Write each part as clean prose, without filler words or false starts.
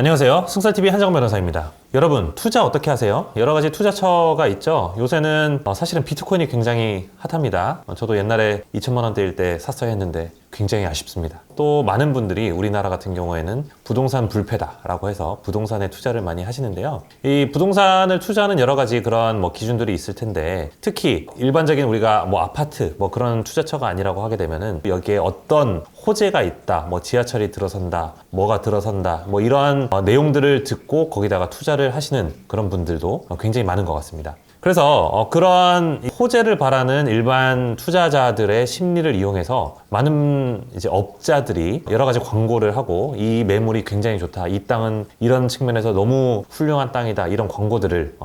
안녕하세요. 승살TV 한정원 변호사입니다. 여러분, 투자 어떻게 하세요? 여러 가지 투자처가 있죠. 요새는 사실은 비트코인이 굉장히 핫합니다. 저도 옛날에 2천만 원대일 때 샀어야 했는데 굉장히 아쉽습니다. 또 많은 분들이 우리나라 같은 경우에는 부동산 불패다라고 해서 부동산에 투자를 많이 하시는데요. 이 부동산을 투자하는 여러 가지 그런 기준들이 있을 텐데, 특히 일반적인 우리가 아파트 그런 투자처가 아니라고 하게 되면은 여기에 어떤 호재가 있다, 지하철이 들어선다, 뭐가 들어선다, 이러한 내용들을 듣고 거기다가 투자를 하시는 그런 분들도 굉장히 많은 것 같습니다. 그래서 그러한 호재를 바라는 일반 투자자들의 심리를 이용해서 많은 이제 업자들이 여러 가지 광고를 하고, 이 매물이 굉장히 좋다, 이 땅은 이런 측면에서 너무 훌륭한 땅이다, 이런 광고들을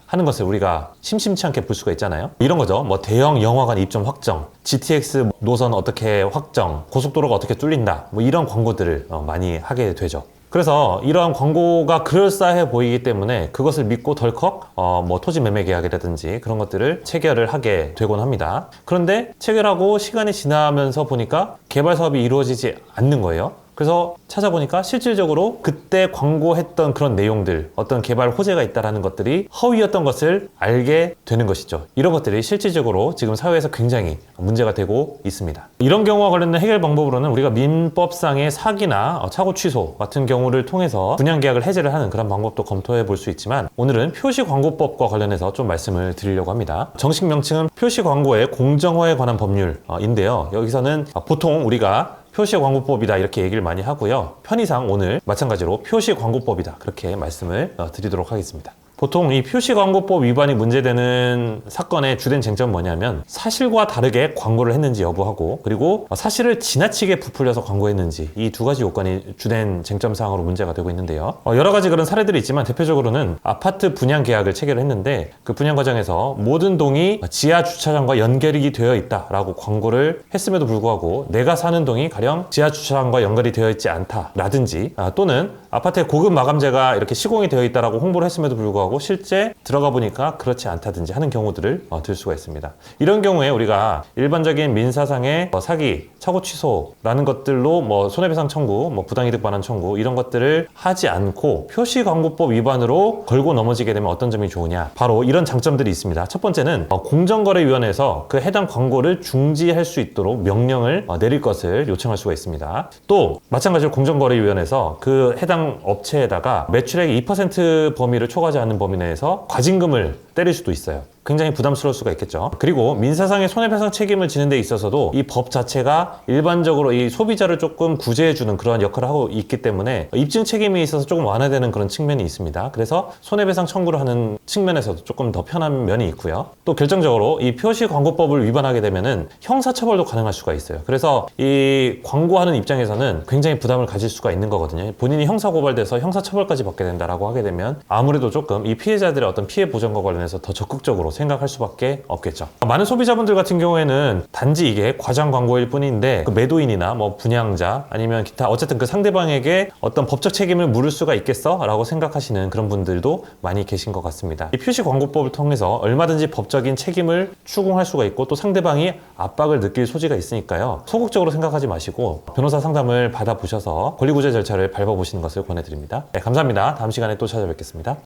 하는 것을 우리가 심심치 않게 볼 수가 있잖아요. 이런 거죠. 대형 영화관 입점 확정, GTX 노선 어떻게 확정, 고속도로가 어떻게 뚫린다, 이런 광고들을 많이 하게 되죠. 그래서 이러한 광고가 그럴싸해 보이기 때문에 그것을 믿고 덜컥 토지 매매 계약이라든지 그런 것들을 체결을 하게 되곤 합니다. 그런데 체결하고 시간이 지나면서 보니까 개발 사업이 이루어지지 않는 거예요. 그래서 찾아보니까 실질적으로 그때 광고했던 그런 내용들, 어떤 개발 호재가 있다는 것들이 허위였던 것을 알게 되는 것이죠. 이런 것들이 실질적으로 지금 사회에서 굉장히 문제가 되고 있습니다. 이런 경우와 관련된 해결 방법으로는 우리가 민법상의 사기나 착오 취소 같은 경우를 통해서 분양계약을 해제를 하는 그런 방법도 검토해 볼 수 있지만, 오늘은 표시광고법과 관련해서 좀 말씀을 드리려고 합니다. 정식 명칭은 표시광고의 공정화에 관한 법률인데요. 여기서는 보통 우리가 표시광고법이다 이렇게 얘기를 많이 하고요. 편의상 오늘 마찬가지로 표시광고법이다 그렇게 말씀을 드리도록 하겠습니다. 보통 이 표시광고법 위반이 문제되는 사건의 주된 쟁점은 뭐냐면, 사실과 다르게 광고를 했는지 여부하고, 그리고 사실을 지나치게 부풀려서 광고했는지, 이 두 가지 요건이 주된 쟁점 사항으로 문제가 되고 있는데요. 여러 가지 그런 사례들이 있지만 대표적으로는 아파트 분양 계약을 체결을 했는데, 그 분양 과정에서 모든 동이 지하 주차장과 연결이 되어 있다라고 광고를 했음에도 불구하고 내가 사는 동이 가령 지하 주차장과 연결이 되어 있지 않다라든지, 또는 아파트에 고급 마감재가 이렇게 시공이 되어 있다라고 홍보를 했음에도 불구하고 실제 들어가 보니까 그렇지 않다든지 하는 경우들을 들 수가 있습니다. 이런 경우에 우리가 일반적인 민사상의 사기, 착오 취소라는 것들로 손해배상 청구, 부당이득 반환 청구 이런 것들을 하지 않고 표시광고법 위반으로 걸고 넘어지게 되면 어떤 점이 좋으냐, 바로 이런 장점들이 있습니다. 첫 번째는 공정거래위원회에서 그 해당 광고를 중지할 수 있도록 명령을 내릴 것을 요청할 수가 있습니다. 또 마찬가지로 공정거래위원회에서 그 해당 업체에다가 매출액의 2% 범위를 초과하지 않는 범위 내에서 과징금을 때릴 수도 있어요. 굉장히 부담스러울 수가 있겠죠. 그리고 민사상의 손해배상 책임을 지는 데 있어서도 이 법 자체가 일반적으로 이 소비자를 조금 구제해주는 그런 역할을 하고 있기 때문에 입증 책임이 있어서 조금 완화되는 그런 측면이 있습니다. 그래서 손해배상 청구를 하는 측면에서도 조금 더 편한 면이 있고요. 또 결정적으로 이 표시광고법을 위반하게 되면은 형사처벌도 가능할 수가 있어요. 그래서 이 광고하는 입장에서는 굉장히 부담을 가질 수가 있는 거거든요. 본인이 형사고발돼서 형사처벌까지 받게 된다라고 하게 되면 아무래도 조금 이 피해자들의 어떤 피해 보전과 관련해서 더 적극적으로 생각할 수밖에 없겠죠. 많은 소비자분들 같은 경우에는 단지 이게 과장 광고일 뿐인데 그 매도인이나 분양자 아니면 기타 어쨌든 그 상대방에게 어떤 법적 책임을 물을 수가 있겠어? 라고 생각하시는 그런 분들도 많이 계신 것 같습니다. 이 표시광고법을 통해서 얼마든지 법적인 책임을 추궁할 수가 있고, 또 상대방이 압박을 느낄 소지가 있으니까요. 소극적으로 생각하지 마시고 변호사 상담을 받아보셔서 권리구제 절차를 밟아보시는 것을 권해드립니다. 네, 감사합니다. 다음 시간에 또 찾아뵙겠습니다.